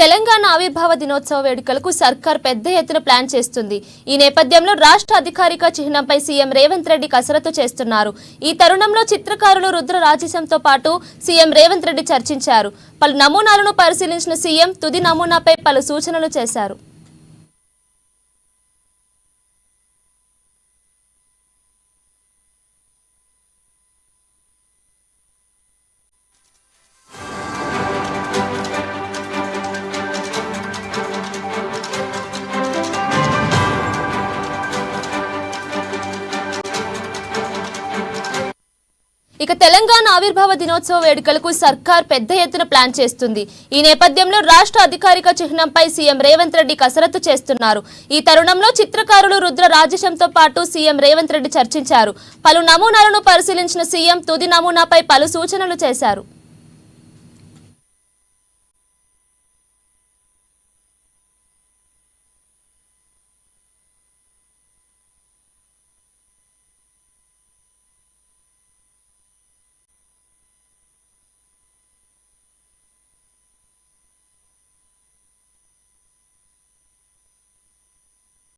తెలంగాణ ఆవిర్భావ దినోత్సవ వేడుకలకు సర్కార్ పెద్ద ఎత్తున ప్లాన్ చేస్తుంది. ఈ నేపథ్యంలో రాష్ట్ర అధికారిక చిహ్నంపై సీఎం రేవంత్ రెడ్డి కసరత్తు చేస్తున్నారు. ఈ తరుణంలో చిత్రకారులు రుద్ర రాజేశంతో పాటు సీఎం రేవంత్ రెడ్డి చర్చించారు. పలు నమూనాలను పరిశీలించిన సీఎం తుది నమూనాపై పలు సూచనలు చేశారు. ఇక తెలంగాణ ఆవిర్భావ దినోత్సవ వేడుకలకు సర్కార్ పెద్ద ఎత్తున ప్లాన్ చేస్తుంది. ఈ నేపథ్యంలో రాష్ట్ర అధికారిక చిహ్నంపై సీఎం రేవంత్ రెడ్డి కసరత్తు చేస్తున్నారు. ఈ తరుణంలో చిత్రకారులు రుద్ర రాజేశంతో పాటు సీఎం రేవంత్ రెడ్డి చర్చించారు. పలు నమూనాలను పరిశీలించిన సీఎం తుది నమూనాపై పలు సూచనలు చేశారు.